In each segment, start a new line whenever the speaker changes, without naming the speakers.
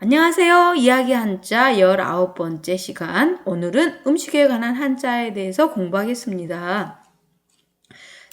안녕하세요. 이야기 한자 19번째 시간. 오늘은 음식에 관한 한자에 대해서 공부하겠습니다.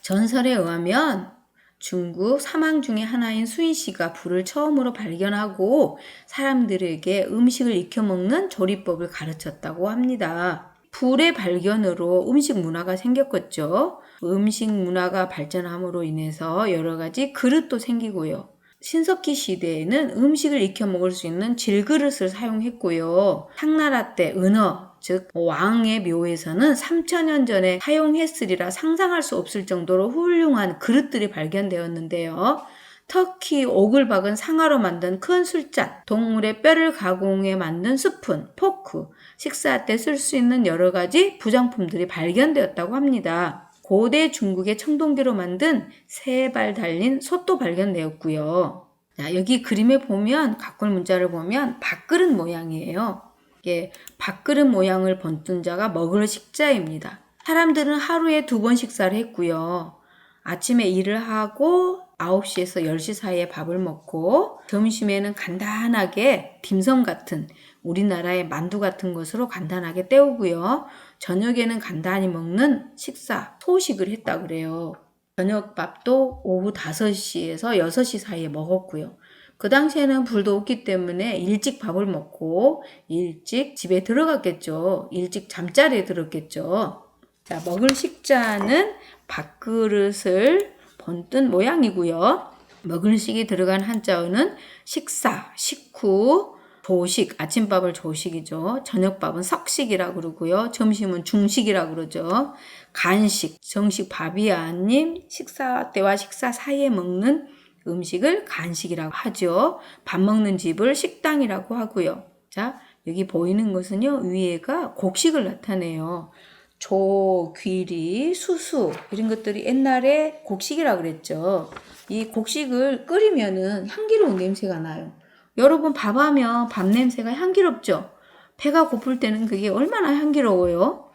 전설에 의하면 중국 사망 중의 하나인 수인씨가 불을 처음으로 발견하고 사람들에게 음식을 익혀먹는 조리법을 가르쳤다고 합니다. 불의 발견으로 음식 문화가 생겼겠죠. 음식 문화가 발전함으로 인해서 여러 가지 그릇도 생기고요. 신석기 시대에는 음식을 익혀 먹을 수 있는 질그릇을 사용했고요. 당나라 때 은어, 즉 왕의 묘에서는 3000년 전에 사용했으리라 상상할 수 없을 정도로 훌륭한 그릇들이 발견되었는데요. 터키 옥을 박은 상아로 만든 큰 술잔, 동물의 뼈를 가공해 만든 스푼, 포크, 식사 때 쓸 수 있는 여러 가지 부장품들이 발견되었다고 합니다. 고대 중국의 청동기로 만든 세 발 달린 솥도 발견되었고요. 자, 여기 그림에 보면 각골 문자를 보면 밥그릇 모양이에요. 이게 밥그릇 모양을 번뜬 자가 먹을 식자입니다. 사람들은 하루에 2번 식사를 했고요. 아침에 일을 하고 9시에서 10시 사이에 밥을 먹고 점심에는 간단하게 딤섬 같은 우리나라의 만두 같은 것으로 간단하게 때우고요. 저녁에는 간단히 먹는 식사, 소식을 했다 그래요. 저녁밥도 오후 5시에서 6시 사이에 먹었고요. 그 당시에는 불도 없기 때문에 일찍 밥을 먹고 일찍 집에 들어갔겠죠. 일찍 잠자리에 들었겠죠. 자, 먹을 식자는 밥그릇을 번뜬 모양이고요. 먹을 식이 들어간 한자어는 식사, 식후, 조식, 아침밥을 조식이죠. 저녁밥은 석식이라고 그러고요. 점심은 중식이라고 그러죠. 간식, 정식 밥이 아닌 식사 때와 식사 사이에 먹는 음식을 간식이라고 하죠. 밥 먹는 집을 식당이라고 하고요. 자, 여기 보이는 것은요. 위에가 곡식을 나타내요. 조, 귀리, 수수 이런 것들이 옛날에 곡식이라고 그랬죠. 이 곡식을 끓이면은 향기로운 냄새가 나요. 여러분 밥하면 밥 냄새가 향기롭죠. 배가 고플 때는 그게 얼마나 향기로워요.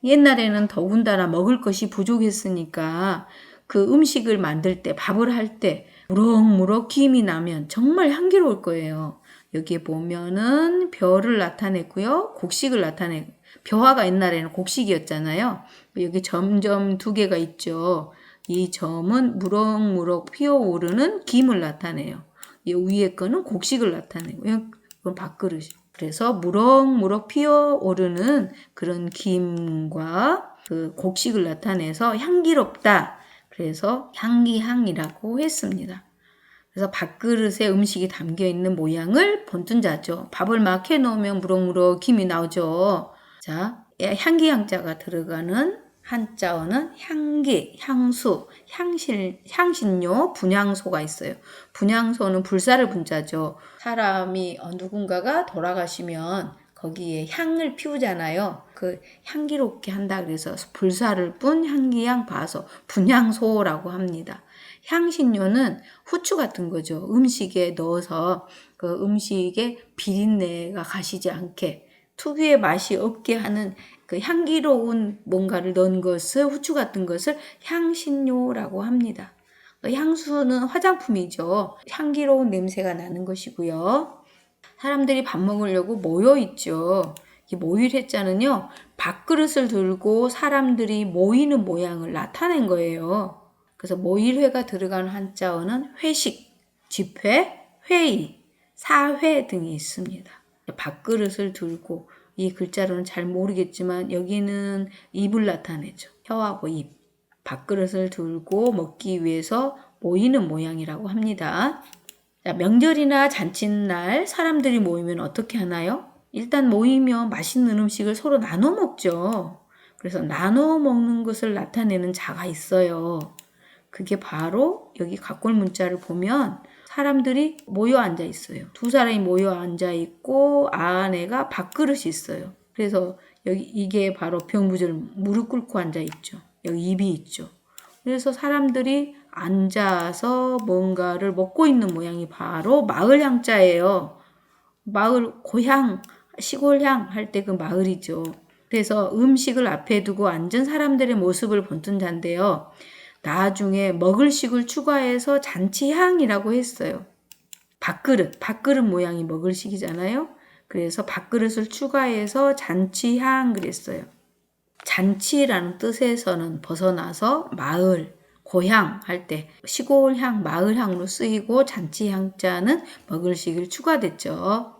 옛날에는 더군다나 먹을 것이 부족했으니까 그 음식을 만들 때 밥을 할 때 무럭무럭 김이 나면 정말 향기로울 거예요. 여기에 보면은 벼를 나타냈고요. 곡식을 나타내고 벼화가 옛날에는 곡식이었잖아요. 여기 점점 2개가 있죠. 이 점은 무럭무럭 피어오르는 김을 나타내요. 이 위에 거는 곡식을 나타내고 이건 밥그릇이. 그래서 무럭무럭 피어오르는 그런 김과 그 곡식을 나타내서 향기롭다. 그래서 향기향이라고 했습니다. 그래서 밥그릇에 음식이 담겨있는 모양을 번뜬자죠. 밥을 막 해놓으면 무럭무럭 김이 나오죠. 자, 향기향자가 들어가는 한자어는 향기, 향수, 향신료, 분향소가 있어요. 분향소는 불사를 분자죠. 사람이 누군가가 돌아가시면 거기에 향을 피우잖아요. 그 향기롭게 한다 그래서 불사를 분 향기향 봐서 분향소라고 합니다. 향신료는 후추 같은 거죠. 음식에 넣어서 그 음식에 비린내가 가시지 않게 특유의 맛이 없게 하는 그 향기로운 뭔가를 넣은 것을 후추 같은 것을 향신료라고 합니다. 향수는 화장품이죠. 향기로운 냄새가 나는 것이고요. 사람들이 밥 먹으려고 모여 있죠. 이 모일했자는요. 밥그릇을 들고 사람들이 모이는 모양을 나타낸 거예요. 그래서 모일회가 들어간 한자어는 회식, 집회, 회의, 사회 등이 있습니다. 밥그릇을 들고 이 글자로는 잘 모르겠지만 여기는 입을 나타내죠. 혀하고 입. 밥그릇을 들고 먹기 위해서 모이는 모양이라고 합니다. 자, 명절이나 잔칫날 사람들이 모이면 어떻게 하나요? 일단 모이면 맛있는 음식을 서로 나눠 먹죠. 그래서 나눠 먹는 것을 나타내는 자가 있어요. 그게 바로 여기 각골 문자를 보면 사람들이 모여 앉아 있어요. 2사람이 모여 앉아 있고 안에가 밥그릇이 있어요. 그래서 여기 이게 바로 병부절 무릎 꿇고 앉아 있죠. 여기 입이 있죠. 그래서 사람들이 앉아서 뭔가를 먹고 있는 모양이 바로 마을 향자예요. 마을, 고향, 시골향 할 때 그 마을이죠. 그래서 음식을 앞에 두고 앉은 사람들의 모습을 번뜬 자인데요. 나중에 먹을 식을 추가해서 잔치향이라고 했어요. 밥그릇 모양이 먹을식이잖아요. 그래서 밥그릇을 추가해서 잔치향 그랬어요. 잔치라는 뜻에서는 벗어나서 마을, 고향 할 때 시골향, 마을향으로 쓰이고 잔치향자는 먹을식을 추가됐죠.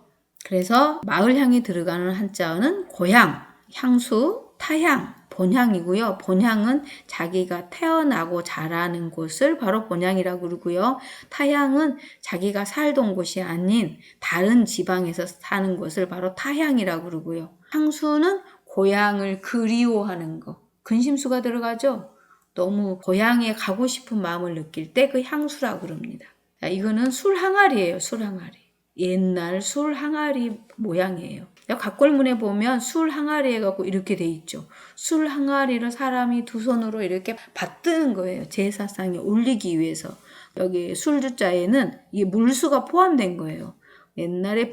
그래서 마을향이 들어가는 한자어는 고향, 향수, 타향, 본향이고요. 본향은 자기가 태어나고 자라는 곳을 바로 본향이라고 그러고요. 타향은 자기가 살던 곳이 아닌 다른 지방에서 사는 곳을 바로 타향이라고 그러고요. 향수는 고향을 그리워하는 거. 근심수가 들어가죠. 너무 고향에 가고 싶은 마음을 느낄 때 그 향수라고 그럽니다. 자, 이거는 술 항아리예요. 술 항아리. 옛날 술 항아리 모양이에요. 각골문에 보면 술 항아리 해갖고 이렇게 돼 있죠. 술 항아리를 사람이 두 손으로 이렇게 받드는 거예요. 제사상에 올리기 위해서. 여기 술주자에는 이 물수가 포함된 거예요. 옛날에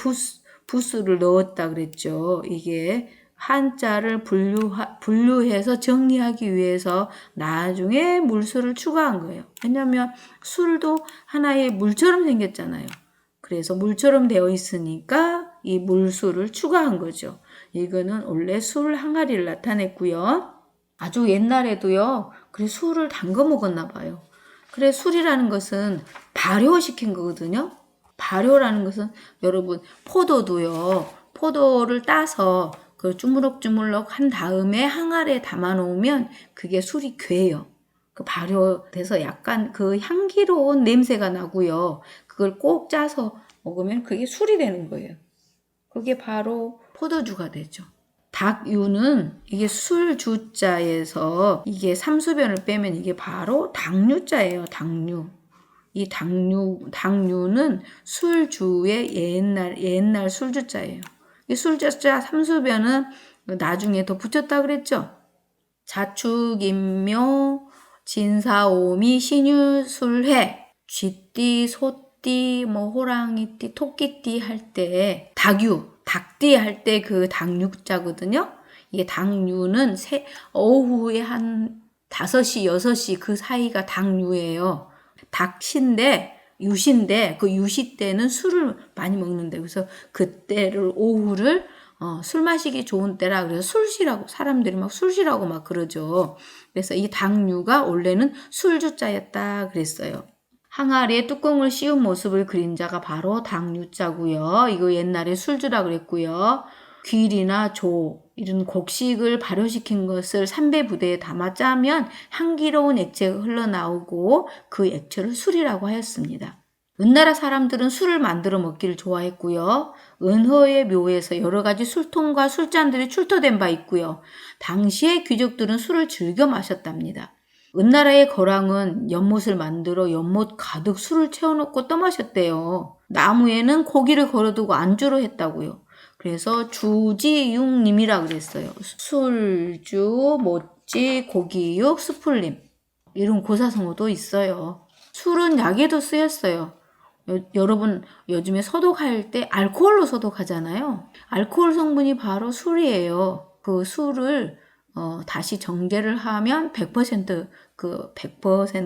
부수를 넣었다 그랬죠. 이게 한자를 분류해서 정리하기 위해서 나중에 물수를 추가한 거예요. 왜냐하면 술도 하나의 물처럼 생겼잖아요. 그래서 물처럼 되어 있으니까 이 물수를 추가한 거죠. 이거는 원래 술 항아리를 나타냈고요. 아주 옛날에도요. 그래 술을 담궈 먹었나 봐요. 그래 술이라는 것은 발효시킨 거거든요. 발효라는 것은 여러분 포도도요. 포도를 따서 그 주물럭주물럭 한 다음에 항아리에 담아 놓으면 그게 술이 괴요. 그 발효돼서 약간 그 향기로운 냄새가 나고요. 그걸 꼭 짜서 먹으면 그게 술이 되는 거예요. 그게 바로 포도주가 되죠. 닭유는 이게 술주자에서 이게 삼수변을 빼면 이게 바로 당류자예요. 당류. 이 당류는 술주의 옛날 술주자예요. 이 술주자 삼수변은 나중에 더 붙였다 그랬죠. 자축인묘 진사오미 신유술회 쥐띠 소띠 호랑이띠 토끼띠 할 때 닭띠 할 때 그 당육자거든요. 이게 당유는 오후에 한 5시 6시 그 사이가 당유예요. 유시인데 그 유시 때는 술을 많이 먹는데 그래서 그때를 오후를 술 마시기 좋은 때라 그래서 술시라고 사람들이 막 술시라고 막 그러죠. 그래서 이 당류가 원래는 술주자였다 그랬어요. 항아리에 뚜껑을 씌운 모습을 그린 자가 바로 당류자고요. 이거 옛날에 술주라 그랬고요. 귀리나 조 이런 곡식을 발효시킨 것을 삼배 부대에 담아 짜면 향기로운 액체가 흘러나오고 그 액체를 술이라고 하였습니다. 은나라 사람들은 술을 만들어 먹기를 좋아했고요. 은허의 묘에서 여러 가지 술통과 술잔들이 출토된 바 있고요. 당시의 귀족들은 술을 즐겨 마셨답니다. 은나라의 거랑은 연못을 만들어 연못 가득 술을 채워놓고 떠마셨대요. 나무에는 고기를 걸어두고 안주로 했다고요. 그래서 주지육림이라고 그랬어요. 술주, 모찌, 고기육, 수풀림 이런 고사성어도 있어요. 술은 약에도 쓰였어요. 여러분 요즘에 소독할 때 알코올로 소독하잖아요. 알코올 성분이 바로 술이에요. 그 술을 다시 정제를 하면 100%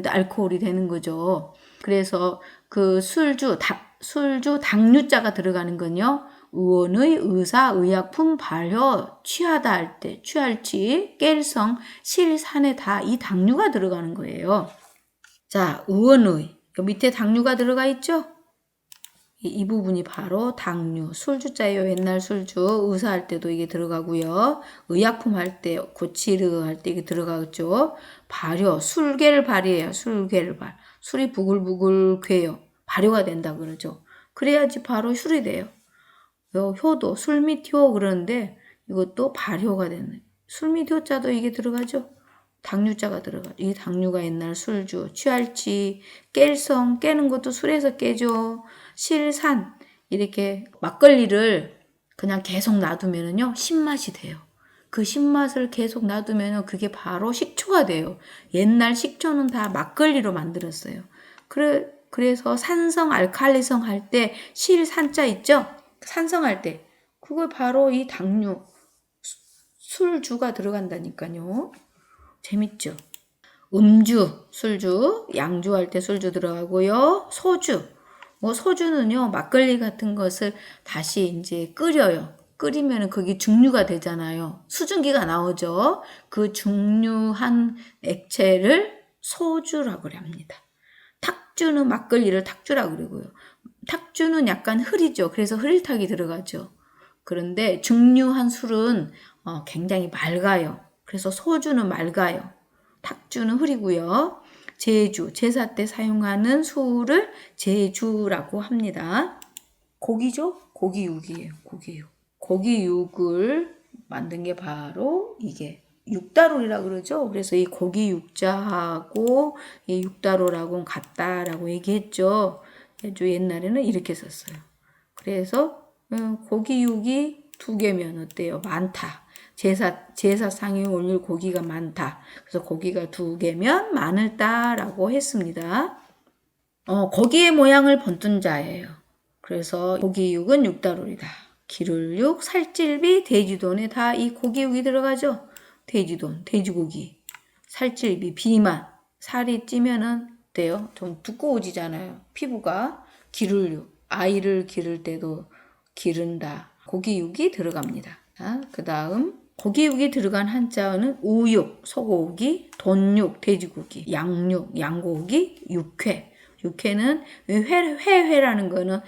알코올이 되는 거죠. 그래서 그 술주 당류자가 들어가는 건요. 의원의 의사, 의약품, 발효, 취하다 할 때, 취할치, 깰성, 실산에 다 이 당류가 들어가는 거예요. 자, 의원의 밑에 당류가 들어가 있죠? 이 부분이 바로 당류, 술주자예요. 옛날 술주, 의사할 때도 이게 들어가고요. 의약품 할 때, 고치르 할 때 이게 들어가겠죠. 발효, 술계를 발이에요. 술계를 발. 술이 부글부글 괴요. 발효가 된다 그러죠. 그래야지 바로 술이 돼요. 효도, 술 및 효 그러는데 이것도 발효가 되는. 술 및 효자도 이게 들어가죠. 당류자가 들어가죠. 이 당류가 옛날 술주, 취할치, 깰성, 깨는 것도 술에서 깨죠. 실산, 이렇게 막걸리를 그냥 계속 놔두면은요, 신맛이 돼요. 그 신맛을 계속 놔두면은 그게 바로 식초가 돼요. 옛날 식초는 다 막걸리로 만들었어요. 그래서 산성, 알칼리성 할 때 실산자 있죠? 산성할 때. 그걸 바로 이 당류, 술주가 들어간다니까요. 재밌죠? 음주, 술주, 양주할 때 술주 들어가고요. 소주, 소주는요, 막걸리 같은 것을 다시 이제 끓여요. 끓이면 거기 중류가 되잖아요. 수증기가 나오죠. 그 중류한 액체를 소주라고 합니다. 탁주는 막걸리를 탁주라고 그러고요. 탁주는 약간 흐리죠. 그래서 흐릴탁이 들어가죠. 그런데 중류한 술은 굉장히 맑아요. 그래서 소주는 맑아요. 탁주는 흐리고요. 제주, 제사 때 사용하는 술을 제주라고 합니다. 고기죠? 고기육이에요. 고기육. 고기육을 만든 게 바로 이게 육다롤이라고 그러죠. 그래서 이 고기육자하고 이 육다롤하고는 같다라고 얘기했죠. 아주 옛날에는 이렇게 썼어요. 그래서 고기육이 2개면 어때요? 많다. 제사상에 올릴 고기가 많다. 그래서 고기가 2개면 많을다라고 했습니다. 고기의 모양을 번뜬 자예요. 그래서 고기육은 육다롤이다. 기를육, 살찔비, 돼지돈에 다 이 고기육이 들어가죠. 돼지돈, 돼지고기, 살찔비, 비만, 살이 찌면은 어때요? 좀 두꺼워지잖아요. 피부가. 기를육, 아이를 기를 때도 기른다. 고기육이 들어갑니다. 그 다음 고기육이 들어간 한자어는 우육, 소고기, 돈육, 돼지고기, 양육, 양고기, 육회. 육회는 회라는 거는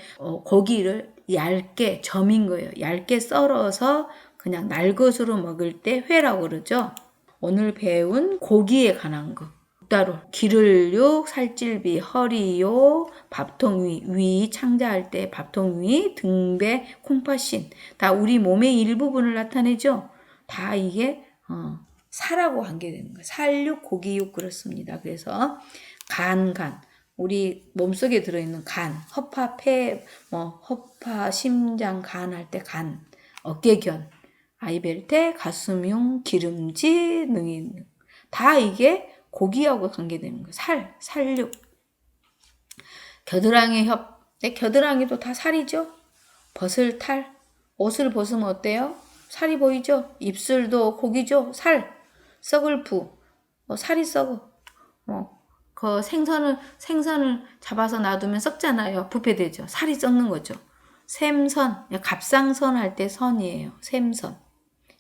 고기를 얇게 점인 거예요. 얇게 썰어서 그냥 날것으로 먹을 때 회라고 그러죠. 오늘 배운 고기에 관한 거. 따로 기를육, 살찔비, 허리요, 밥통위, 위 창자할 때 밥통위, 등배, 콩팥신 다 우리 몸의 일부분을 나타내죠. 다 이게 살하고 관계되는 거예요. 살육, 고기육 그렇습니다. 그래서 간 우리 몸속에 들어있는 간, 허파, 폐, 허파, 심장, 간 할 때 간, 어깨견, 아이벨테, 가슴용, 기름지 등이 다 이게 고기하고 관계되는 거예요. 살육. 겨드랑이 겨드랑이도 다 살이죠. 벗을 탈. 옷을 벗으면 어때요? 살이 보이죠? 입술도 고기죠. 썩을 부. 살이 썩어. 그 생선을 잡아서 놔두면 썩잖아요. 부패되죠. 살이 썩는 거죠. 샘선, 갑상선 할 때 선이에요. 샘선.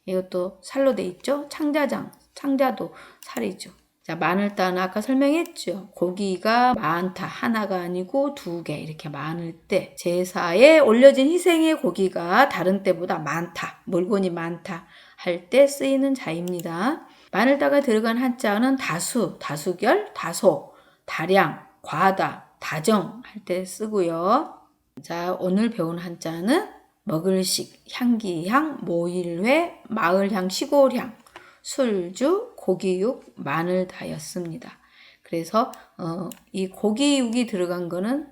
이것도 살로 돼 있죠. 창자도 살이죠. 자, 마늘단 아까 설명했죠. 고기가 많다. 하나가 아니고 2개 이렇게 많을 때 제사에 올려진 희생의 고기가 다른 때보다 많다. 물건이 많다 할 때 쓰이는 자입니다. 마늘다가 들어간 한자는 다수결, 다소, 다량, 과다, 다정 할 때 쓰고요. 자, 오늘 배운 한자는 먹을식, 향기향, 모일회, 마을향, 시골향, 술주, 고기육, 마늘다였습니다. 그래서 이 고기육이 들어간 거는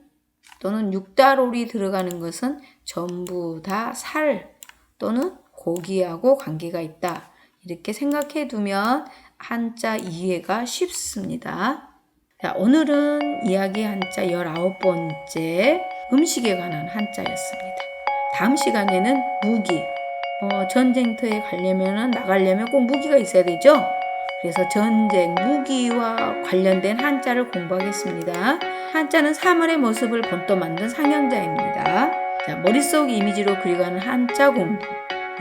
또는 육다롤이 들어가는 것은 전부 다 살 또는 고기하고 관계가 있다. 이렇게 생각해 두면 한자 이해가 쉽습니다. 자, 오늘은 이야기 한자 19번째 음식에 관한 한자였습니다. 다음 시간에는 무기. 전쟁터에 나가려면 꼭 무기가 있어야 되죠? 그래서 전쟁, 무기와 관련된 한자를 공부하겠습니다. 한자는 사물의 모습을 본떠 만든 상형자입니다. 자, 머릿속 이미지로 그려가는 한자 공부.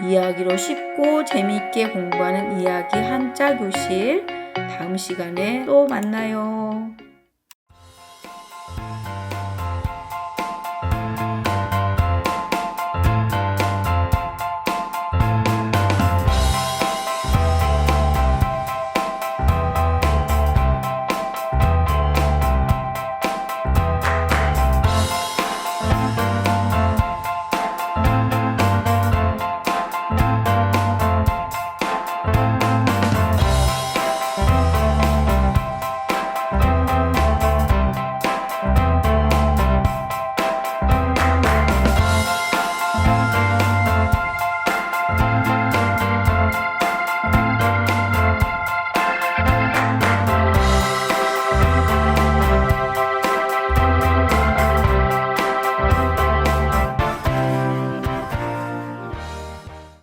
이야기로 쉽고 재미있게 공부하는 이야기 한자 교실. 다음 시간에 또 만나요.